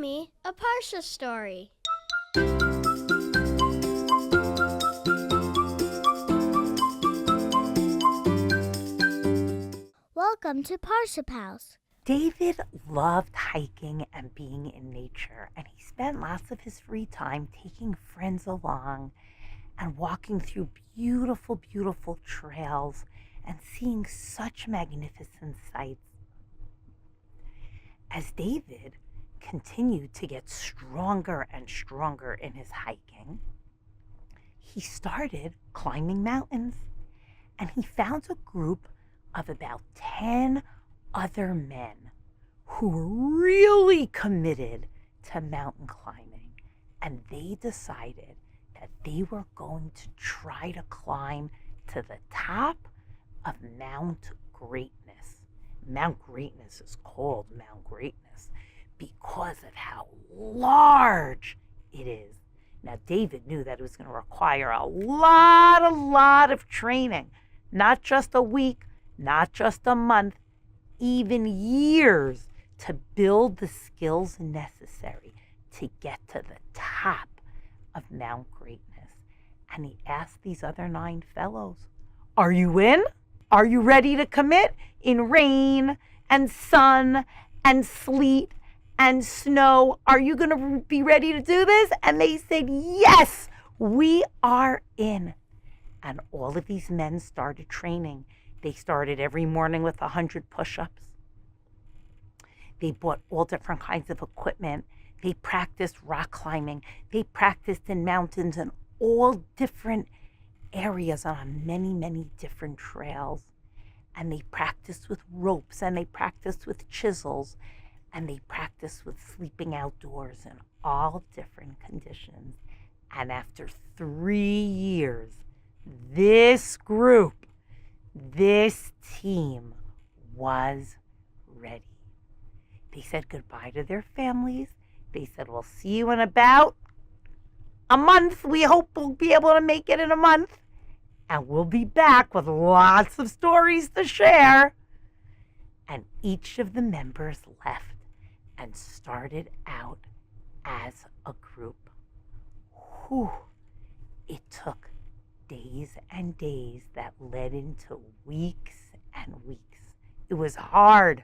me a Parsha story. Welcome to Parsha House. David loved hiking and being in nature, and he spent lots of his free time taking friends along and walking through beautiful, beautiful trails and seeing such magnificent sights. As David continued to get stronger and stronger in his hiking, he started climbing mountains, and he found a group of about 10 other men who were really committed to mountain climbing, and they decided that they were going to try to climb to the top of Mount Greatness. Mount Greatness is called Mount Greatness because of how large it is. Now, David knew that it was going to require a lot of training, not just a week, not just a month, even years to build the skills necessary to get to the top of Mount Greatness. And he asked these other 9 fellows, "Are you in? Are you ready to commit in rain and sun and sleet and snow? Are you going to be ready to do this?" And they said, "Yes, we are in." And all of these men started training. They started every morning with 100 push-ups. They bought all different kinds of equipment. They practiced rock climbing. They practiced in mountains and all different areas on many, many different trails. And they practiced with ropes, and they practiced with chisels, and they practiced with sleeping outdoors in all different conditions. And after 3 years, this group, this team was ready. They said goodbye to their families. They said, "We'll see you in about a month. We hope we'll be able to make it in a month. And we'll be back with lots of stories to share." And each of the members left and started out as a group. Whew. It took days and days that led into weeks and weeks. It was hard,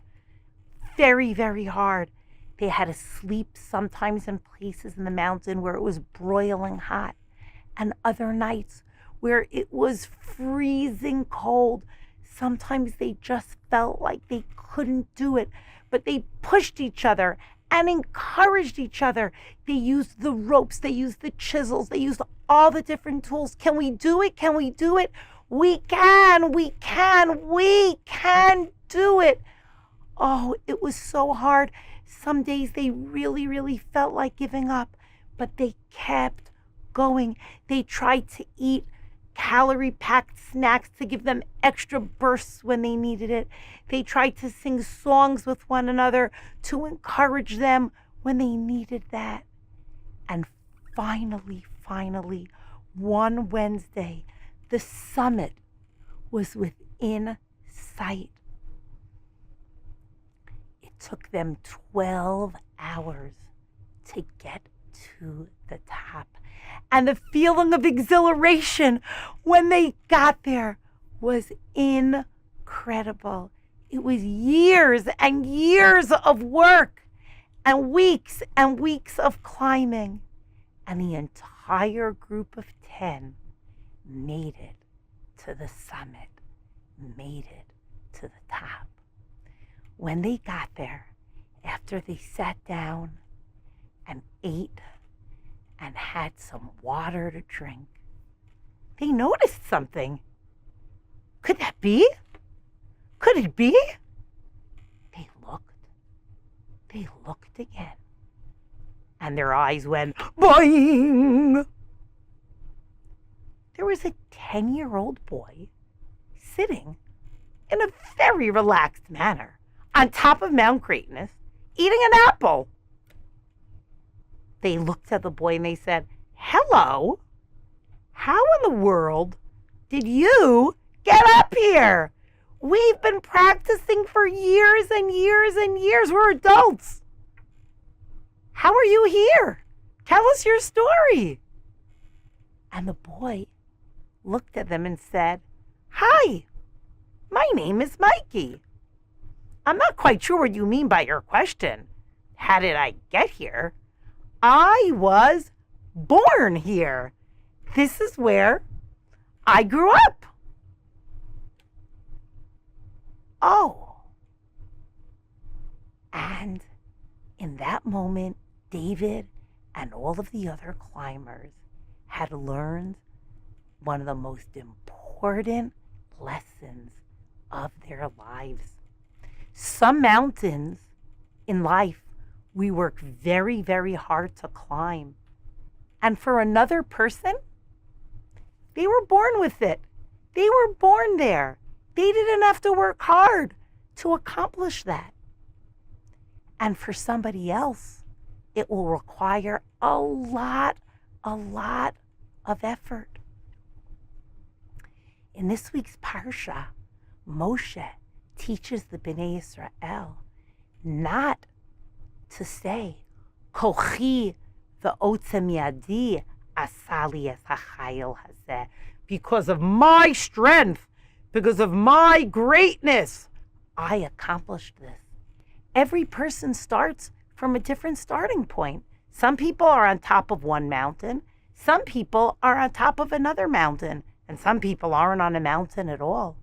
very, very hard. They had to sleep sometimes in places in the mountain where it was broiling hot, and other nights where it was freezing cold. Sometimes they just felt like they couldn't do it, but they pushed each other and encouraged each other. They used the ropes, they used the chisels, they used all the different tools. Can we do it? Can we do it? We can do it. Oh, it was so hard. Some days they really, really felt like giving up, but they kept going. They tried to eat calorie-packed snacks to give them extra bursts when they needed it. They tried to sing songs with one another to encourage them when they needed that. And finally, one Wednesday, the summit was within sight. It took them 12 hours to get to the top. And the feeling of exhilaration when they got there was incredible. It was years and years of work and weeks of climbing. And the entire group of 10 made it to the summit, made it to the top. When they got there, after they sat down and ate and had some water to drink, they noticed something. Could that be? Could it be? They looked again. And their eyes went boing. There was a 10-year-old boy sitting in a very relaxed manner on top of Mount Greatness, eating an apple. They looked at the boy and they said, "Hello, how in the world did you get up here? We've been practicing for years and years and years. We're adults. How are you here? Tell us your story. And the boy looked at them and said, Hi, my name is Mikey. I'm not quite sure what you mean by your question. How did I get here? I was born here. This is where I grew up. Oh. And in that moment, David and all of the other climbers had learned one of the most important lessons of their lives. Some mountains in life we work very, very hard to climb. And for another person, they were born with it. They were born there. They didn't have to work hard to accomplish that. And for somebody else, it will require a lot of effort. In this week's Parsha, Moshe teaches the Bnei Israel not to say, Kochi v'otzem yadi asali es hachayil hazeh, because of my strength, because of my greatness, I accomplished this. Every person starts from a different starting point. Some people are on top of one mountain. Some people are on top of another mountain. And some people aren't on a mountain at all.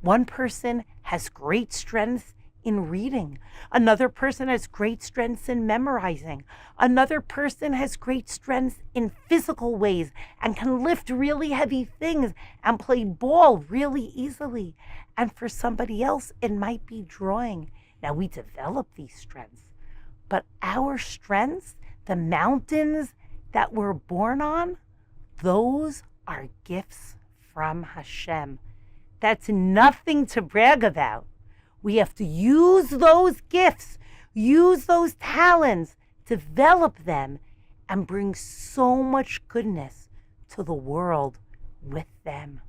One person has great strengths in reading. Another person has great strengths in memorizing. Another person has great strengths in physical ways and can lift really heavy things and play ball really easily. And for somebody else, it might be drawing. Now, we develop these strengths, but our strengths, the mountains that we're born on, those are gifts from Hashem. That's nothing to brag about. We have to use those gifts, use those talents, develop them, and bring so much goodness to the world with them.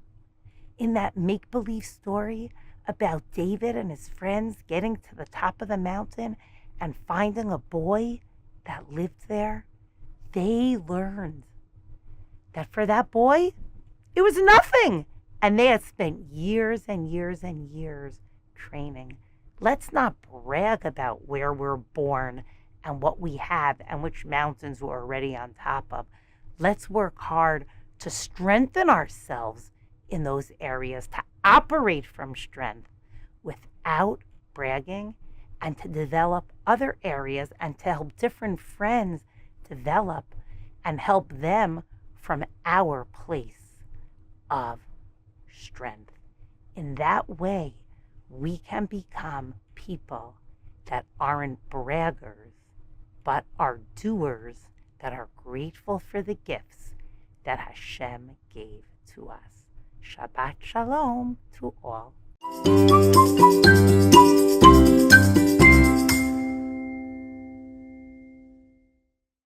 In that make-believe story about David and his friends getting to the top of the mountain and finding a boy that lived there, they learned that for that boy, it was nothing. And they had spent years and years and years training. Let's not brag about where we're born and what we have and which mountains we're already on top of. Let's work hard to strengthen ourselves in those areas, to operate from strength without bragging, and to develop other areas and to help different friends develop and help them from our place of strength. In that way, we can become people that aren't braggers, but are doers, that are grateful for the gifts that Hashem gave to us. Shabbat Shalom to all.